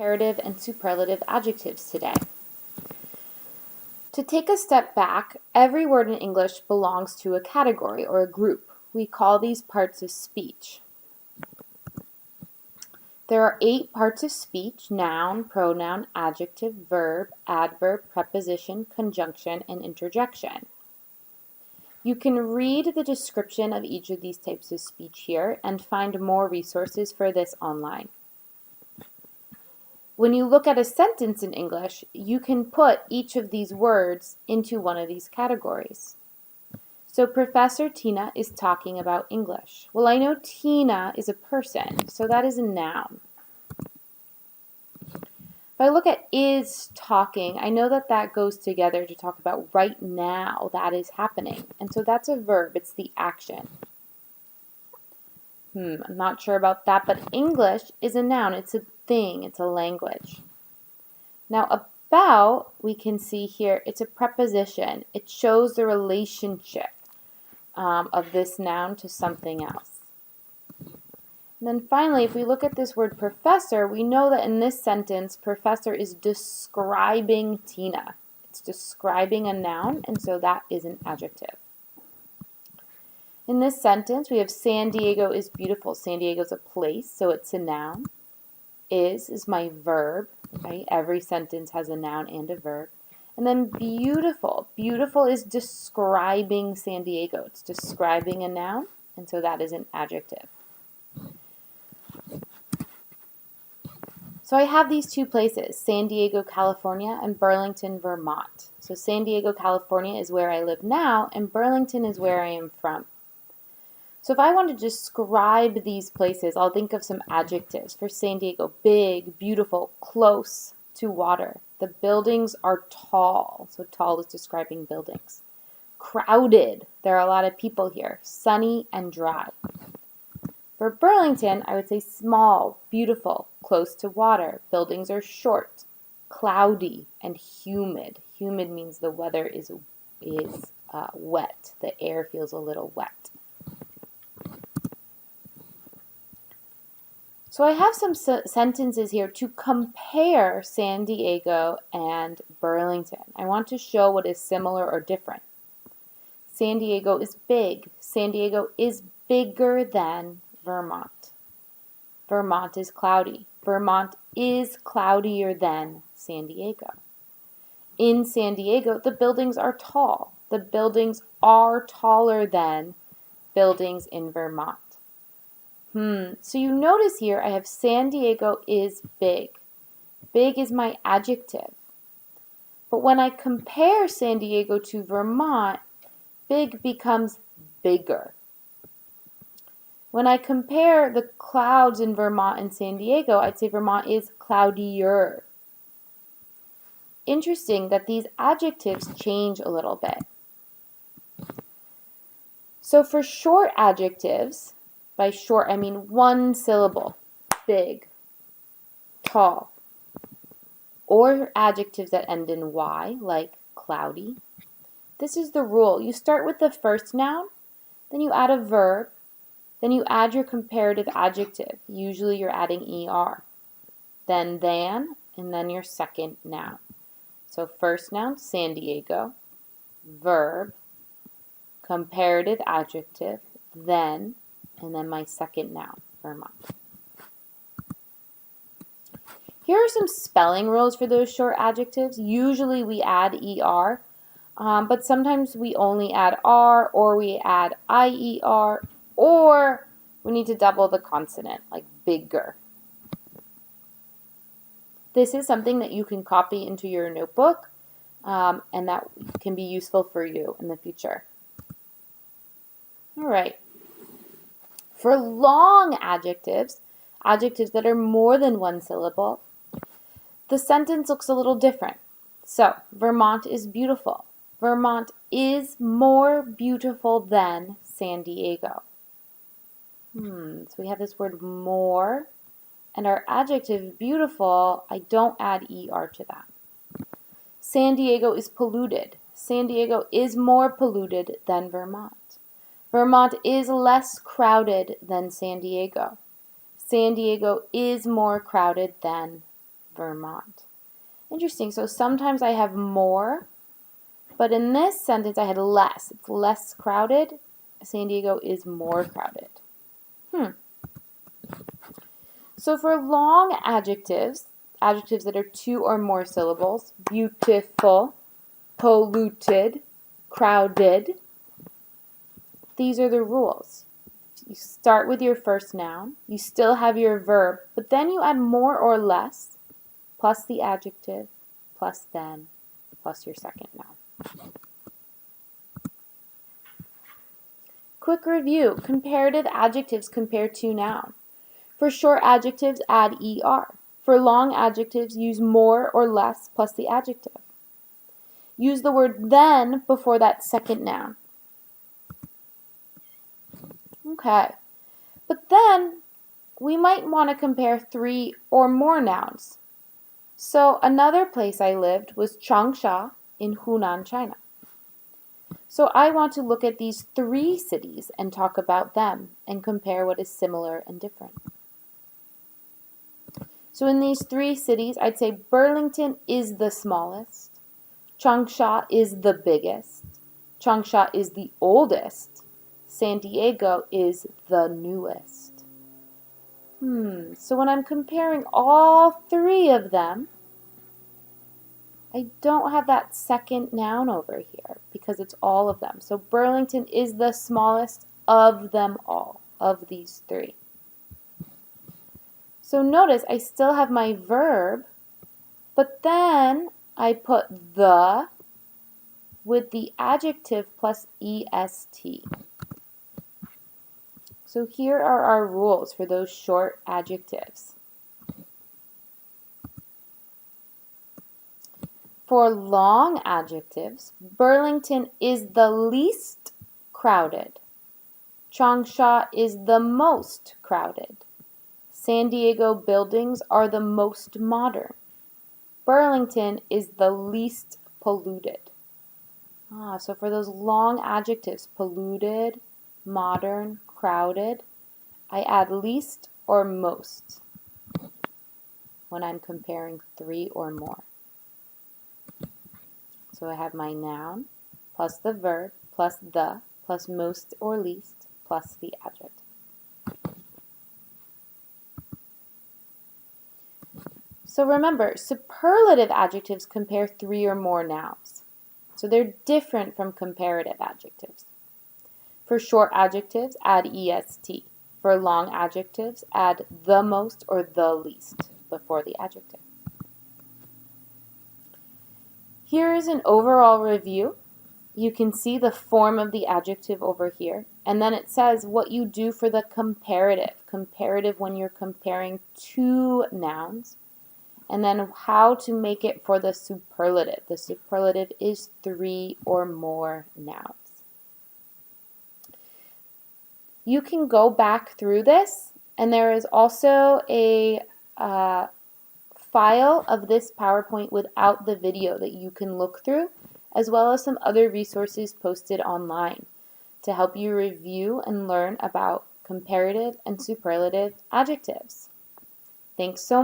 comparative and superlative adjectives today. To take a step back, every word in English belongs to a category or a group. We call these parts of speech. There are 8 parts of speech: noun, pronoun, adjective, verb, adverb, preposition, conjunction, and interjection. You can read the description of each of these types of speech here and find more resources for this online. When you look at a sentence in English, you can put each of these words into one of these categories. So Professor Tina is talking about English. Well, I know Tina is a person, so that is a noun. If I look at is talking, I know that that goes together to talk about right now that is happening. And so that's a verb, it's the action. I'm not sure about that, but English is a noun, it's a thing, it's a language. Now about, we can see here, it's a preposition. It shows the relationship of this noun to something else. And then finally, if we look at this word professor, we know that in this sentence, professor is describing Tina. It's describing a noun, and so that is an adjective. In this sentence, we have San Diego is beautiful. San Diego is a place, so it's a noun. Is my verb, right? Every sentence has a noun and a verb. And then beautiful. Beautiful is describing San Diego. It's describing a noun, and so that is an adjective. So I have these 2 places, San Diego, California, and Burlington, Vermont. So San Diego, California is where I live now, and Burlington is where I am from. So if I want to describe these places, I'll think of some adjectives. For San Diego, big, beautiful, close to water. The buildings are tall. So tall is describing buildings. Crowded. There are a lot of people here. Sunny and dry. For Burlington, I would say small, beautiful, close to water. Buildings are short, cloudy, and humid. Humid means the weather is wet. The air feels a little wet. So I have some sentences here to compare San Diego and Burlington. I want to show what is similar or different. San Diego is big. San Diego is bigger than Vermont. Vermont is cloudy. Vermont is cloudier than San Diego. In San Diego, the buildings are tall. The buildings are taller than buildings in Vermont. So you notice here I have San Diego is big. Big is my adjective. But when I compare San Diego to Vermont, big becomes bigger. When I compare the clouds in Vermont and San Diego, I'd say Vermont is cloudier. Interesting that these adjectives change a little bit. So for short adjectives, by short, I mean 1 syllable, big, tall, or adjectives that end in Y, like cloudy. This is the rule. You start with the first noun, then you add a verb, then you add your comparative adjective. Usually you're adding ER, then than, and then your second noun. So first noun, San Diego, verb, comparative adjective, then, and then my second noun, Vermont. Here are some spelling rules for those short adjectives. Usually we add ER, but sometimes we only add R, or we add IER, or we need to double the consonant, like bigger. This is something that you can copy into your notebook, and that can be useful for you in the future. All right. For long adjectives, adjectives that are more than 1 syllable, the sentence looks a little different. So, Vermont is beautiful. Vermont is more beautiful than San Diego. So we have this word more, and our adjective beautiful, I don't add ER to that. San Diego is polluted. San Diego is more polluted than Vermont. Vermont is less crowded than San Diego. San Diego is more crowded than Vermont. Interesting. So sometimes I have more, but in this sentence I had less. It's less crowded. San Diego is more crowded. So for long adjectives, adjectives that are 2 or more syllables, beautiful, polluted, crowded, these are the rules. You start with your first noun, you still have your verb, but then you add more or less, plus the adjective, plus then, plus your second noun. Quick review. Comparative adjectives compare to noun. For short adjectives, add er. For long adjectives, use more or less plus the adjective. Use the word then before that second noun. Okay. But then we might want to compare 3 or more nouns. So another place I lived was Changsha in Hunan, China. So I want to look at these 3 cities and talk about them and compare what is similar and different. So in these 3 cities, I'd say Burlington is the smallest, Changsha is the biggest, Changsha is the oldest, San Diego is the newest. So when I'm comparing all 3 of them, I don't have that second noun over here because it's all of them. So Burlington is the smallest of them all, of these 3. So notice I still have my verb, but then I put the with the adjective plus est. So here are our rules for those short adjectives. For long adjectives, Burlington is the least crowded. Changsha is the most crowded. San Diego buildings are the most modern. Burlington is the least polluted. So for those long adjectives, polluted, modern, crowded, I add least or most when I'm comparing 3 or more. So I have my noun, plus the verb, plus the, plus most or least, plus the adjective. So remember, superlative adjectives compare 3 or more nouns. So they're different from comparative adjectives. For short adjectives, add est. For long adjectives, add the most or the least before the adjective. Here is an overall review. You can see the form of the adjective over here, and then it says what you do for the comparative. Comparative when you're comparing 2 nouns, and then how to make it for the superlative. The superlative is 3 or more nouns. You can go back through this, and there is also a file of this PowerPoint without the video that you can look through, as well as some other resources posted online to help you review and learn about comparative and superlative adjectives. Thanks so much.